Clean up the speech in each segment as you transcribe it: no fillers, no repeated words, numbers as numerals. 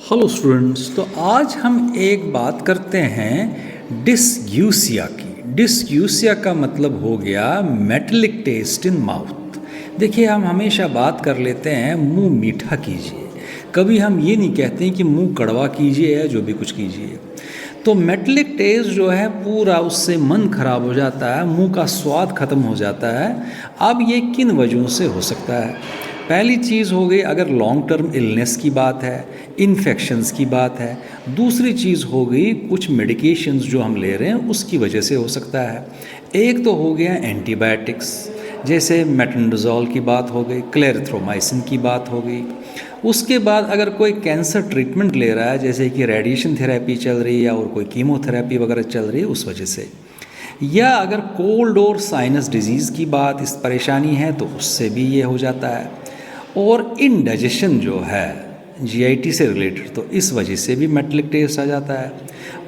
Hello students, तो आज हम एक बात करते हैं डिस्यूसिया की। डिस्यूसिया का मतलब हो गया मेटेलिक टेस्ट इन माउथ। देखिए, हम हमेशा बात कर लेते हैं मुंह मीठा कीजिए, कभी हम ये नहीं कहते हैं कि मुंह कड़वा कीजिए या जो भी कुछ कीजिए। तो मेटेलिक टेस्ट जो है पूरा उससे मन खराब हो जाता है, मुंह का स्वाद खत्म हो जाता है। अब ये किन वजहों से हो सकता है? पहली चीज़ हो गई, अगर लॉन्ग टर्म इलनेस की बात है, इन्फेक्शंस की बात है। दूसरी चीज़ हो गई कुछ मेडिकेशंस जो हम ले रहे हैं उसकी वजह से हो सकता है। एक तो हो गया एंटीबायोटिक्स, जैसे मेट्रोनिडाज़ोल की बात हो गई, क्लेरिथ्रोमाइसिन की बात हो गई। उसके बाद अगर कोई कैंसर ट्रीटमेंट ले रहा है, जैसे कि रेडिएशन थेरेपी चल रही है और कोई कीमोथेरेपी वगैरह चल रही है, उस वजह से। या अगर कोल्ड और साइनस डिजीज़ की बात इस परेशानी है तो उससे भी ये हो जाता है। और इनडाइजेशन जो है जीआईटी से रिलेटेड, तो इस वजह से भी मेटेलिक टेस्ट आ जाता है।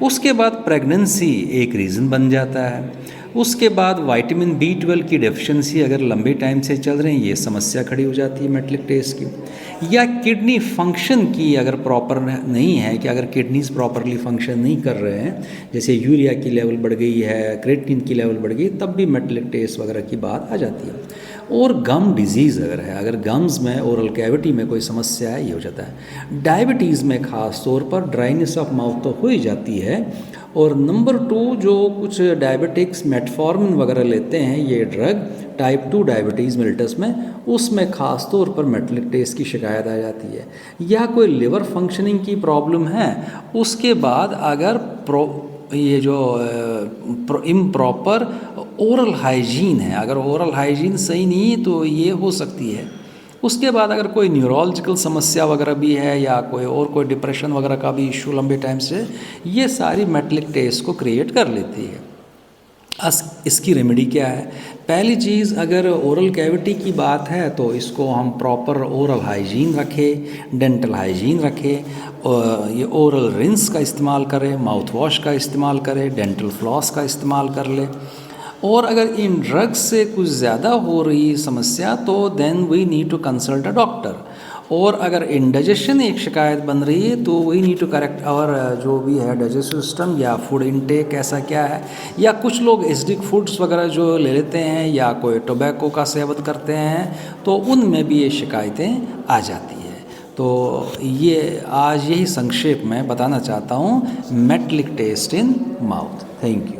उसके बाद प्रेगनेंसी एक रीज़न बन जाता है। उसके बाद विटामिन B12 की डेफिशिएंसी अगर लंबे टाइम से चल रहे हैं, ये समस्या खड़ी हो जाती है मेटेलिक टेस्ट की। या किडनी फंक्शन की अगर प्रॉपर नहीं है, कि अगर किडनीज प्रॉपरली फंक्शन नहीं कर रहे हैं, जैसे यूरिया की लेवल बढ़ गई है, क्रेटिनिन की लेवल बढ़ गई, तब भी मेटेलिक टेस्ट वगैरह की बात आ जाती है। और गम डिजीज़ अगर है, अगर गम्स में ओरल कैविटी में कोई समस्या है, ये हो जाता है। डायबिटीज़ में ख़ास तौर पर ड्राइनेस ऑफ माउथ तो हो ही जाती है। और नंबर 2, जो कुछ डायबिटिक्स मेटफॉर्मिन वगैरह लेते हैं, ये ड्रग टाइप 2 डायबिटीज़ मिल्टस में, उसमें ख़ास तौर पर मेटेलिक टेस्ट की शिकायत आ जाती है। या कोई लिवर फंक्शनिंग की प्रॉब्लम है, उसके बाद अगर ये जो इम्प्रॉपर ओरल हाइजीन है, अगर ओरल हाइजीन सही नहीं है तो ये हो सकती है। उसके बाद अगर कोई न्यूरोलॉजिकल समस्या वगैरह भी है, या कोई डिप्रेशन वगैरह का भी इशू लंबे टाइम से, ये सारी मेटेलिक टेस्ट को क्रिएट कर लेती है। इसकी रेमेडी क्या है? पहली चीज़, अगर ओरल कैविटी की बात है तो इसको हम प्रॉपर ओरल हाइजीन रखें, डेंटल हाइजीन रखें, और ये ओरल रिंस का इस्तेमाल करें, माउथ वॉश का इस्तेमाल करें, डेंटल फ्लॉस का इस्तेमाल कर लें। और अगर इन ड्रग्स से कुछ ज़्यादा हो रही समस्या, तो then we need to consult a doctor. और अगर इंडाइजेशन एक शिकायत बन रही है, तो we need to correct our जो भी है डाइजेस्टिव सिस्टम, या फूड इनटेक ऐसा क्या है। या कुछ लोग एसिडिक फूड्स वगैरह जो ले लेते हैं, या कोई टोबैको का सेवन करते हैं, तो उनमें भी ये शिकायतें आ जाती हैं। तो ये आज यही संक्षेप में बताना चाहता हूँ metallic taste in mouth. Thank you.